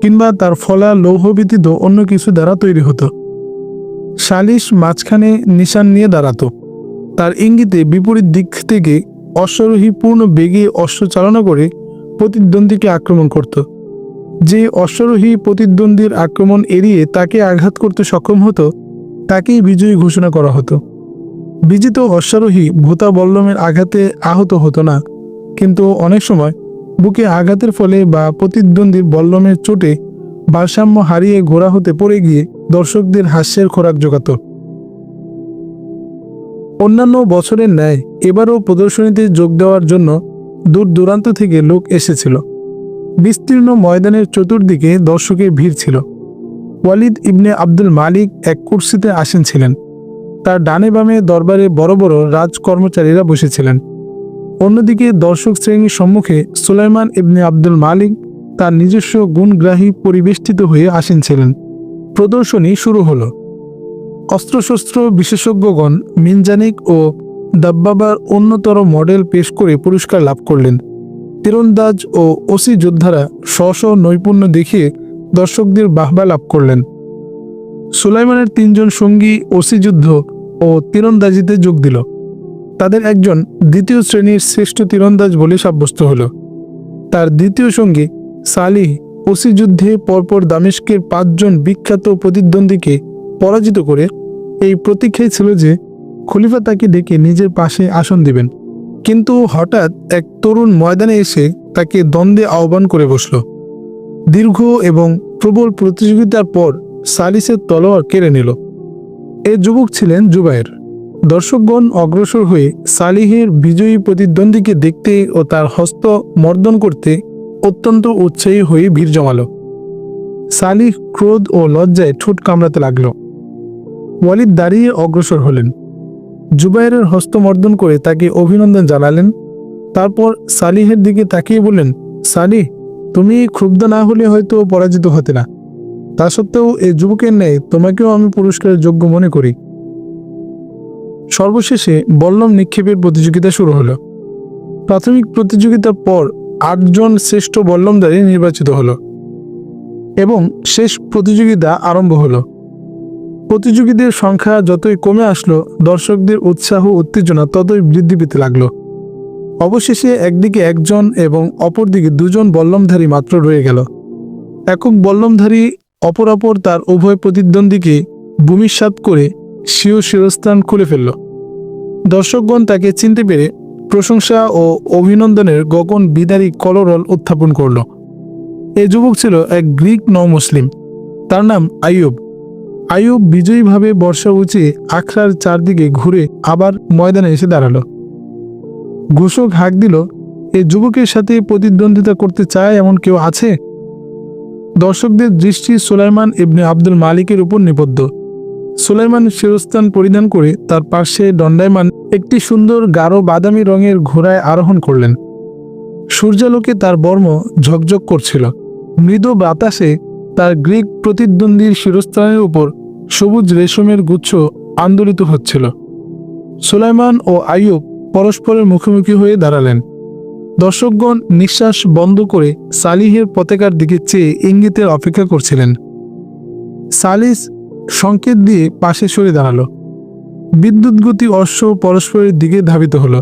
কিংবা তার ফলা লৌহ ব্যতীত অন্য কিছু দ্বারা তৈরি হতো। সালিশ মাঝখানে নিশান নিয়ে দাঁড়াতো। তার ইঙ্গিতে বিপরীত দিক থেকে অশ্বারোহী পূর্ণ বেগে অশ্ব চালনা করে প্রতিদ্বন্দ্বীকে আক্রমণ করত। যে অশ্বারোহী প্রতিদ্বন্দ্বীর আক্রমণ এড়িয়ে তাকে আঘাত করতে সক্ষম হতো তাকেই বিজয়ী ঘোষণা করা হতো। বিজিত অশ্বারোহী ভূতা বল্লমের আঘাতে আহত হতো না, কিন্তু অনেক সময় বুকে আঘাতের ফলে বা প্রতিদ্বন্দ্বীর বল্লমের চোটে ভারসাম্য হারিয়ে ঘোড়া হতে পড়ে গিয়ে দর্শকদের হাস্যের খোরাক জোগাত। অন্যান্য বছরের ন্যায় এবারও প্রদর্শনীতে যোগ দেওয়ার জন্য দূর দূরান্ত থেকে লোক এসেছিল। বিস্তীর্ণ ময়দানের চতুর্দিকে দর্শকের ভিড় ছিল। ওয়ালিদ ইবনে আব্দুল মালিক এক কুরসিতে আসীন ছিলেন। তার ডানে বামে দরবারে বড় বড় রাজকর্মচারীরা বসেছিলেন। অন্যদিকে দর্শক শ্রেণীর সম্মুখে সুলাইমান ইবনে আব্দুল মালিক তার নিজস্ব গুণগ্রাহী পরিবেষ্টিত হয়ে আসীন ছিলেন। প্রদর্শনী শুরু হলো। অস্ত্রশস্ত্র বিশেষজ্ঞগণ মিনজানিক ও দাব্বাবার অন্যতর মডেল পেশ করে পুরস্কার লাভ করলেন। তীরন্দাজ ও অসি যোদ্ধারা স্ব নৈপুণ্য দেখিয়ে দর্শকদের বাহবা লাভ করলেন। সুলাইমানের 3 জন সঙ্গী অসি যুদ্ধ ও তীরন্দাজিতে যোগ দিল। তাদের একজন দ্বিতীয় শ্রেণীর শ্রেষ্ঠ তীরন্দাজ বলে সাব্যস্ত হল। তার দ্বিতীয় সঙ্গী সালিহ অসি যুদ্ধে পরপর দামেস্কের 5 জন বিখ্যাত প্রতিদ্বন্দ্বীকে পরাজিত করে এই প্রতীক্ষায় ছিল যে খলিফা তাকে ডেকে নিজের পাশে আসন দিবেন। কিন্তু হঠাৎ এক তরুণ ময়দানে এসে তাকে দ্বন্দ্বে আহ্বান করে বসল। দীর্ঘ এবং প্রবল প্রতিযোগিতার পর সালিসের তলোয়ার কেড়ে নিল। এ যুবক ছিলেন জুবায়ের। দর্শকগণ অগ্রসর হয়ে সালিহের বিজয়ী প্রতিদ্বন্দ্বীকে দেখতে ও তার হস্ত মর্দন করতে অত্যন্ত উৎসাহী হয়ে ভিড় জমালো। সালিহ ক্রোধ ও লজ্জায় ঠোঁট কামড়াতে লাগল। ওয়ালিদ দাঁড়িয়ে অগ্রসর হলেন। জুবায়েরের হস্তমর্দন করে তাকে অভিনন্দন জানালেন। তারপর সালিহের দিকে তাকিয়ে বললেন, সালিহ, তুমি ক্ষুব্ধ না হলে হয়তো পরাজিত হতে না। তা সত্ত্বেও এই যুবকের ন্যায় তোমাকেও আমি পুরস্কারের যোগ্য মনে করি। সর্বশেষে বল্লম নিক্ষেপের প্রতিযোগিতা শুরু হলো। প্রাথমিক প্রতিযোগিতার পর 8 জন শ্রেষ্ঠ বল্লমধারী নির্বাচিত হলো এবং শেষ প্রতিযোগিতা আরম্ভ হলো। প্রতিযোগীদের সংখ্যা যতই কমে আসলো, দর্শকদের উৎসাহ উত্তেজনা ততই বৃদ্ধি পেতে লাগলো। অবশেষে একদিকে 1 জন এবং অপরদিকে 2 জন বল্লমধারী মাত্র রয়ে গেল। একক বল্লমধারী অপরাপর তার উভয় প্রতিদ্বন্দ্বীকে ভূমিসাৎ করে স্বীয় শিরস্ত্রাণ খুলে ফেলল। দর্শকগণ তাকে চিনতে পেরে প্রশংসা ও অভিনন্দনের গগন বিদারী কলরল উত্থাপন করল। এ যুবক ছিল এক গ্রিক নও-মুসলিম। তার নাম আইয়ুব। আইয়ুব বিজয়ীভাবে বর্ষা উঁচিয়ে আখড়ার চারদিকে ঘুরে আবার ময়দানে এসে দাঁড়ালো। ঘোষক হাঁক দিল, এ যুবকের সাথে প্রতিদ্বন্দ্বিতা করতে চায় এমন কেউ আছে? দর্শকদের দৃষ্টি সুলাইমান ইবনে আব্দুল মালিকের উপর নিবদ্ধ। সুলাইমান শিরস্ত্রাণ পরিধান করে তার পাশে দণ্ডায়মান একটি সুন্দর গাঢ় বাদামি রঙের ঘোড়ায় আরোহণ করলেন। সূর্যালোকে তার বর্ম ঝকঝক করছিল। মৃদু বাতাসে তার গ্রিক প্রতিদ্বন্দ্বীর শিরস্ত্রাণের উপর সবুজ রেশমের গুচ্ছ আন্দোলিত হচ্ছিল। সুলাইমান ও আইয়ুব পরস্পরের মুখোমুখি হয়ে দাঁড়ালেন। দর্শকগণ নিঃশ্বাস বন্ধ করে সালিহের পতাকার দিকে চেয়ে ইঙ্গিতের অপেক্ষা করছিলেন। সালিস সংকেত দিয়ে পাশে সরে দাঁড়ালো। বিদ্যুৎগতি অশ্ব পরস্পরের দিকে ধাবিত হলো।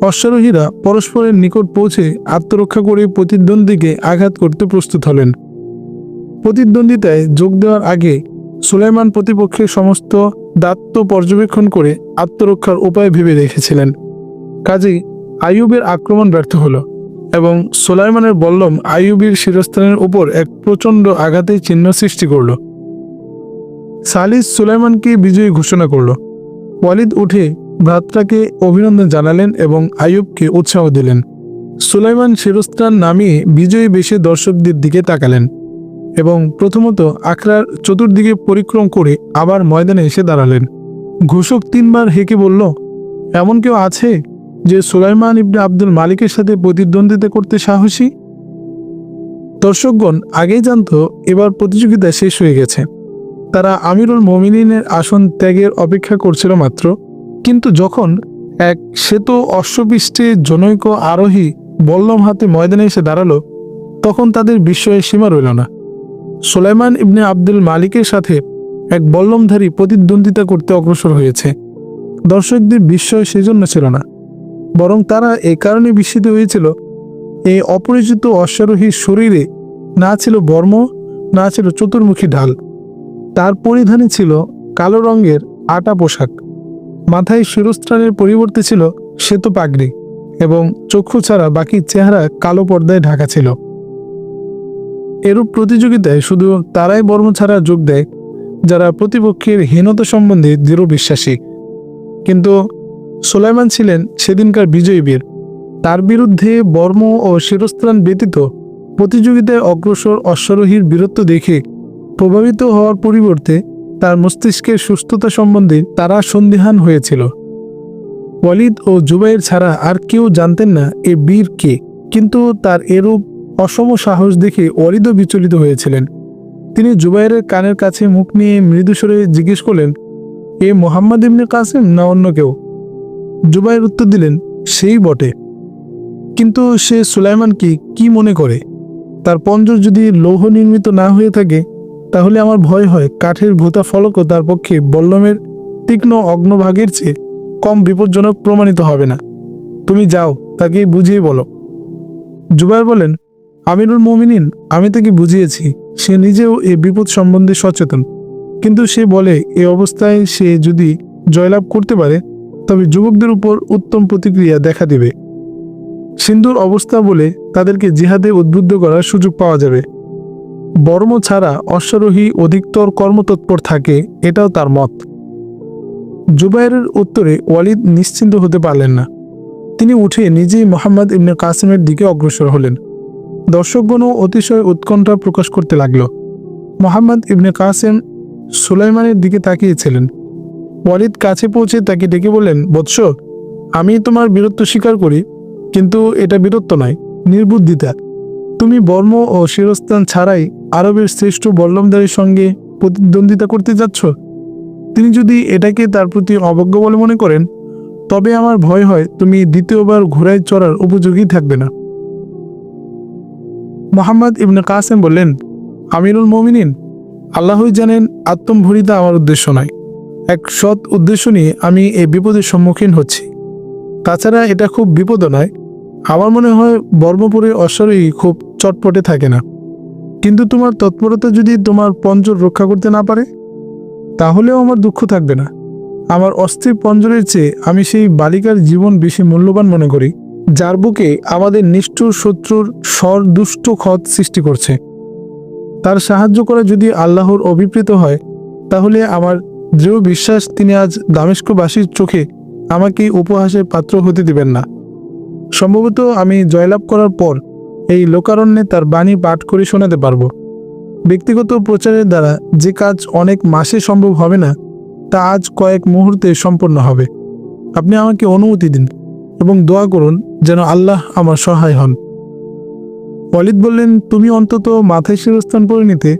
অশ্বারোহীরা পরস্পরের নিকট পৌঁছে আত্মরক্ষা করে প্রতিদ্বন্দ্বীকে আঘাত করতে প্রস্তুত হলেন। প্রতিদ্বন্দ্বিতায় যোগ দেওয়ার আগে সুলাইমান প্রতিপক্ষের সমস্ত দায়িত্ব পর্যবেক্ষণ করে আত্মরক্ষার উপায় ভেবে রেখেছিলেন। কাজেই আইয়ুবের আক্রমণ ব্যর্থ হলো এবং সুলাইমানের বল্লম আইয়ুবের শিরস্ত্রাণের উপর এক প্রচণ্ড আঘাতের চিহ্ন সৃষ্টি করল। সালিস সুলাইমানকে বিজয়ী ঘোষণা করল। ওয়ালিদ উঠে ভ্রাতৃকে অভিনন্দন জানালেন এবং আইয়ুবকে উৎসাহ দিলেন। সুলাইমান শিরস্ত্রাণ নামিয়ে বিজয়ী বেশে দর্শকদের দিকে তাকালেন এবং প্রথমত আখড়ার চতুর্দিকে পরিক্রম করে আবার ময়দানে এসে দাঁড়ালেন। ঘোষক 3 বার হেঁকে বলল, এমন কেউ আছে যে সুলাইমান ইবনে আব্দুল মালিকের সাথে প্রতিদ্বন্দ্বিতা করতে সাহসী? দর্শকগণ আগেই জানত এবার প্রতিযোগিতা শেষ হয়ে গেছে। তারা আমিরুল মোমিনিনের আসন ত্যাগের অপেক্ষা করছিল মাত্র। কিন্তু যখন এক শ্বেত অশ্বপৃষ্ঠে জনৈক আরোহী বল্লম হাতে ময়দানে এসে দাঁড়ালো, তখন তাদের বিস্ময়ের সীমা রইল না। সুলাইমান ইবনে আব্দুল মালিকের সাথে এক বল্লমধারী প্রতিদ্বন্দ্বিতা করতে অগ্রসর হয়েছে। দর্শকদের বিস্ময় সেজন্য ছিল না, বরং তারা এই কারণে বিস্মিত হয়েছিল, এই অপরিচিত অশ্বারোহীর শরীরে না ছিল বর্ম, না ছিল চতুর্মুখী ঢাল। তার পরিধানে ছিল কালো রঙের আটা পোশাক। মাথায় শিরস্ত্রাণের পরিবর্তে ছিল শ্বেত পাগড়ি এবং চক্ষু ছাড়া বাকি চেহারা কালো পর্দায় ঢাকা ছিল। এরূপ প্রতিযোগিতায় শুধু তারাই বর্ম ছাড়া যোগ দেয় যারা প্রতিপক্ষের হীনতা সম্বন্ধে দৃঢ় বিশ্বাসী। কিন্তু সুলাইমান ছিলেন সেদিনকার বিজয়ী বীর। তার বিরুদ্ধে বর্ম ও শিরস্ত্রাণ ব্যতীত প্রতিযোগিতায় অগ্রসর অশ্বারোহীর বীরত্ব দেখে প্রভাবিত হওয়ার পরিবর্তে তার মস্তিষ্কের সুস্থতা সম্বন্ধে তারা সন্দিহান হয়েছিল। ওয়ালিদ ও জুবাইর ছাড়া আর কেউ জানতেন না এ বীর কে, কিন্তু তার এরূপ অসম সাহস দেখে ওয়ালিদও বিচলিত হয়েছিলেন। তিনি জুবাইরের কানের কাছে মুখ নিয়ে মৃদুস্বরে জিজ্ঞেস করলেন, এ মুহাম্মদ ইবনে কাসিম না অন্য কেউ? জুবাইর উত্তর দিলেন, সেই বটে, কিন্তু সে সুলাইমানকে কি মনে করে? তার পঞ্জর যদি লৌহ নির্মিত না হয়ে থাকে তাহলে আমার ভয় হয় কাঠের ভোঁতা ফলকও তার পক্ষে বল্লমের তীক্ষ্ণ অগ্নভাগের চেয়ে কম বিপজ্জনক প্রমাণিত হবে না। তুমি যাও, তাকে বুঝিয়ে বলো। জুবাইর বলেন, আমিরুল মোমিনিন, আমি তাকে বুঝিয়েছি, সে নিজেও এ বিপদ সম্বন্ধে সচেতন, কিন্তু সে বলে এ অবস্থায় সে যদি জয়লাভ করতে পারে তবে যুবকদের উপর উত্তম প্রতিক্রিয়া দেখা দেবে। সিন্ধুর অবস্থা বলে তাদেরকে জিহাদে উদ্বুদ্ধ করার সুযোগ পাওয়া যাবে। বর্ম ছাড়া অশ্বারোহী অধিকতর কর্মতৎপর থাকে, এটাও তার মত। জুবাইরের উত্তরে ওয়ালিদ নিশ্চিন্ত হতে পারলেন না। তিনি উঠে নিজেই মুহাম্মদ ইবনে কাসিমের দিকে অগ্রসর হলেন। দর্শকগণও অতিশয় উৎকণ্ঠা প্রকাশ করতে লাগল। মুহাম্মদ ইবনে কাসিম সুলাইমানের দিকে তাকিয়েছিলেন। ওয়ালিদ কাছে পৌঁছে তাকে ডেকে বললেন, বৎস, আমি তোমার বীরত্ব স্বীকার করি, কিন্তু এটা বীরত্ব নয়, নির্বুদ্ধিতা। তুমি বর্ম ও শিরস্ত্রাণ ছাড়াই আরবের শ্রেষ্ঠ বল্লমধারীর সঙ্গে প্রতিদ্বন্দ্বিতা করতে যাচ্ছ। তিনি যদি এটাকে তার প্রতি অবজ্ঞ বলে মনে করেন, তবে আমার ভয় হয় তুমি দ্বিতীয়বার ঘোড়ায় চড়ার উপযোগী থাকবে না। মুহাম্মদ ইবনে কাসিম বললেন, আমিরুল মোমিনিন, আল্লাহই জানেন আত্মম্ভরিতা আমার উদ্দেশ্য নয়। এক সৎ উদ্দেশ্য নিয়ে আমি এই বিপদের সম্মুখীন হচ্ছি। তাছাড়া এটা খুব বিপদও নয়। আমার মনে হয় বর্মপুরের অশ্বারোহী খুব চটপটে থাকে না, কিন্তু তোমার তৎপরতা যদি তোমার পঞ্জর রক্ষা করতে না পারে তাহলেও আমার দুঃখ থাকবে না। আমার অস্থির পঞ্জরের চেয়ে আমি সেই বালিকার জীবন বেশি মূল্যবান মনে করি, যার বুকে আমাদের নিষ্ঠুর শত্রুর স্বর দুষ্ট ক্ষত সৃষ্টি করছে। তার সাহায্য করা যদি আল্লাহর অভিপ্রেত হয়, তাহলে আমার দৃঢ় বিশ্বাস তিনি আজ দামেস্কবাসীর চোখে আমাকে উপহাসের পাত্র হতে দিবেন না। সম্ভবত আমি জয়লাভ করার পর এই লোকারণ্যে তার বাণী পাঠ করে শোনাতে পারব। ব্যক্তিগত প্রচারের দ্বারা যে কাজ অনেক মাসে সম্ভব হবে না, তা আজ কয়েক মুহূর্তে সম্পন্ন হবে। আপনি আমাকে অনুমতি দিন এবং দোয়া করুন যেন আল্লাহ আমার সহায় হন। ওয়ালিদ বললেন, তুমি অন্তত মাথায় শিরস্থান পরে নিতে।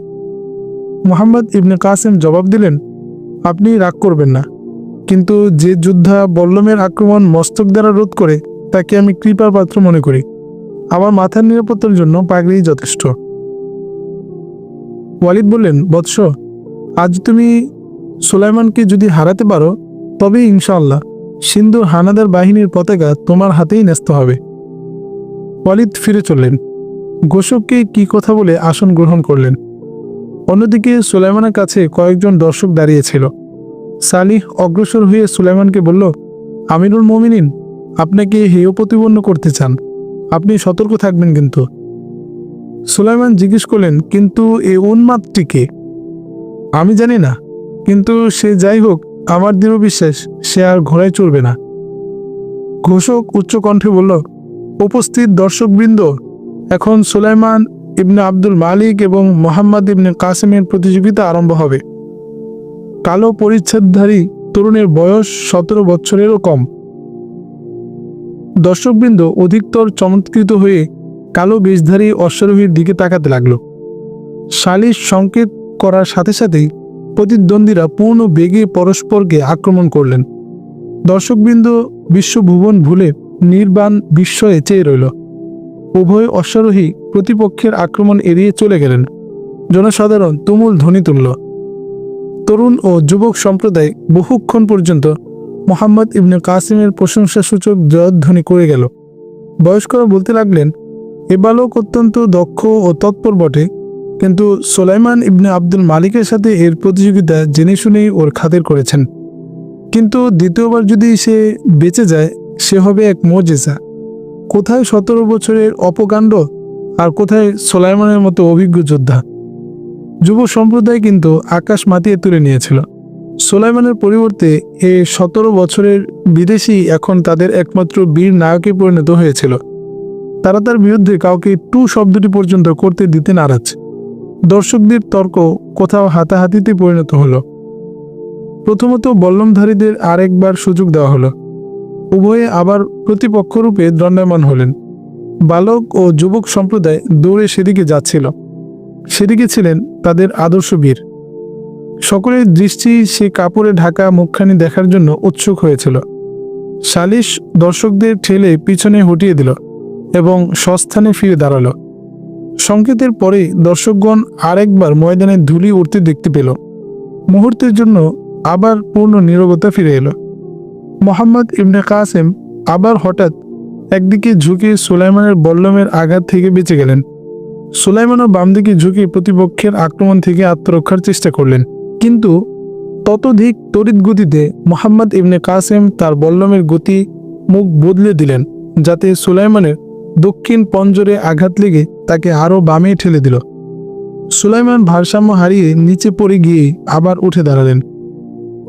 মুহাম্মদ ইবনে কাসেম জবাব দিলেন, আপনি রাগ করবেন না, কিন্তু যে যোদ্ধা বল্লমের আক্রমণ মস্তক দ্বারা রোধ করে তাকে আমি কৃপার পাত্র মনে করি। আমার মাথার নিরাপত্তার জন্য পাগড়িই যথেষ্ট। ওয়ালিদ বললেন, বৎস, আজ তুমি সুলাইমানকে যদি হারাতে পারো তবেই ইনশাআল্লাহ সিন্ধুর হানাদার বাহিনীর পতাকা তোমার হাতেই ন্যস্ত হবে। ওয়ালিদ ফিরে চললেন। গোশককে কি কথা বলে আসন গ্রহণ করলেন। অন্যদিকে সুলাইমানের কাছে কয়েকজন দর্শক দাঁড়িয়েছিল। সালিহ অগ্রসর হয়ে সুলাইমানকে বলল, আমিরুল মুমিনিন আপনাকে হেয় প্রতিপন্ন করতে চান, আপনি সতর্ক থাকবেন কিন্তু। সুলাইমান জিজ্ঞেস করলেন, কিন্তু এ উন্মাদটি কে? আমি জানি না, কিন্তু সে যাই হোক, আমার দৃঢ় বিশ্বাস সে আর ঘোড়ায় চড়বে না। ঘোষক উচ্চ কণ্ঠে বলল, উপস্থিত দর্শকবৃন্দ, এখন সুলাইমান ইবনে আব্দুল মালিক এবং মোহাম্মদ ইবনে কাসেমের প্রতিযোগিতা আরম্ভ হবে। কালো পরিচ্ছদধারী তরুণের বয়স 17 বছরেরও কম। দর্শকবৃন্দ অধিকতর চমৎকৃত হয়ে কালো বেশধারী অশ্বারোহীর দিকে তাকাতে লাগল। সালিশ সংকেত করার সাথে সাথেই প্রতিদ্বন্দ্বীরা পূর্ণ বেগে পরস্পরকে আক্রমণ করলেন। দর্শকবৃন্দ বিশ্বভুবন ভুলে নির্বাণ বিস্ময়ে চেয়ে রইল। উভয় অশ্বারোহী প্রতিপক্ষের আক্রমণ এড়িয়ে চলে গেলেন। জনসাধারণ তুমুল ধ্বনি তুলল। তরুণ ও যুবক সম্প্রদায় বহুক্ষণ পর্যন্ত মোহাম্মদ ইবনে কাসেমের প্রশংসাসূচক জয়ধ্বনি করে গেল। বয়স্করা বলতে লাগলেন, এ বালক অত্যন্ত দক্ষ ও তৎপর বটে, কিন্তু সুলাইমান ইবনে আব্দুল মালিকের সাথে এর প্রতিযোগিতা জেনে শুনেই ওর খাতির করেছেন। কিন্তু দ্বিতীয়বার যদি সে বেঁচে যায়, সে হবে এক মুজিজা। কোথায় 17 বছরের অপকাণ্ড আর কোথায় সুলাইমানের মতো অভিজ্ঞ যোদ্ধা। যুব সম্প্রদায় কিন্তু আকাশ মাতিয়ে তুলে নিয়েছিল। সুলাইমানের পরিবর্তে এ 17 বছরের বিদেশি এখন তাদের একমাত্র বীর নায়কে পরিণত হয়েছিল। তারা তার বিরুদ্ধে কাউকে টু শব্দটি পর্যন্ত করতে দিতে নারাজ। দর্শকদের তর্ক কোথাও হাতাহাতিতে পরিণত হলো। প্রথমত বল্লমধারীদের আরেকবার সুযোগ দেওয়া হলো। উভয়ে আবার প্রতিপক্ষরূপে দণ্ডায়মান হলেন। বালক ও যুবক সম্প্রদায় দৌড়ে সেদিকে যাচ্ছিল। সেদিকে ছিলেন তাদের আদর্শ বীর। সকলের দৃষ্টি সে কাপড়ে ঢাকা মুখখানি দেখার জন্য উৎসুক হয়েছিল। সালিশ দর্শকদের ঠেলে পিছনে হটিয়ে দিল এবং স্বস্থানে ফিরে দাঁড়ালো। সংকেতের পরে দর্শকগণ আরেকবার ময়দানে ধুলি উঠতে দেখতে পেল। মুহূর্তের জন্য আবার পূর্ণ নীরবতা ফিরে এলো। মোহাম্মদ ইবনে কাসেম আবার হঠাৎ একদিকে ঝুঁকে সুলাইমানের বল্লমের আঘাত থেকে বেঁচে গেলেন। সুলাইমানও বাম দিকে ঝুঁকে প্রতিপক্ষের আক্রমণ থেকে আত্মরক্ষার চেষ্টা করলেন, কিন্তু ততোধিক তড়িৎ গতিতে মোহাম্মদ ইবনে কাসেম তার বল্লমের গতি মুখ বদলে দিলেন, যাতে সুলাইমানের দক্ষিণ পঞ্জরে আঘাত লেগে তাকে আরও বামে ঠেলে দিল। সুলাইমান ভারসাম্য হারিয়ে নিচে পড়ে গিয়ে আবার উঠে দাঁড়ালেন।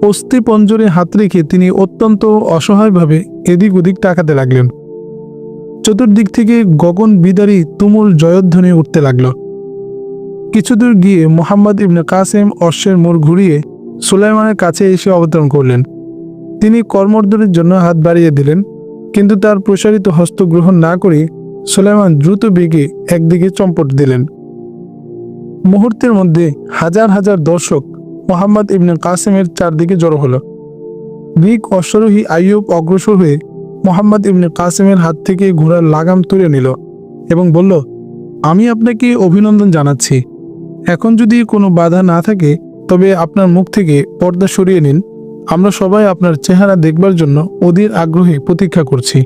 অস্থি পঞ্জরে হাত রেখে তিনি অত্যন্ত অসহায়ভাবে এদিক ওদিক তাকাতে লাগলেন। চতুর্দিক থেকে গগন বিদারী তুমুল জয়ধ্বনি উঠতে লাগল। কিছুদূর গিয়ে মোহাম্মদ ইবনে কাসেম অশ্বের মোড় ঘুরিয়ে সুলাইমানের কাছে এসে অবতরণ করলেন। তিনি কর্মর্দনের জন্য হাত বাড়িয়ে দিলেন, কিন্তু তার প্রসারিত হস্ত গ্রহণ না করে সুলাইমান দ্রুত বেগে একদিকে চম্পট দিলেন। মুহূর্তের মধ্যে হাজার হাজার দর্শক মোহাম্মদ ইবনে কাসেমের চারদিকে জড়ো হলো। গ্রিক অশ্বারোহী আইয়ুব অগ্রসর হয়ে মোহাম্মদ ইবনে কাসেমের হাত থেকে ঘোড়ার লাগাম তুলে নিল এবং বলল, আমি আপনাকে অভিনন্দন জানাচ্ছি। এখন যদি কোনো বাধা না থাকে তবে আপনার মুখ থেকে পর্দা সরিয়ে নিন। আমরা সবাই আপনার চেহারা দেখবার জন্য অধীর আগ্রহে প্রতীক্ষা করছি।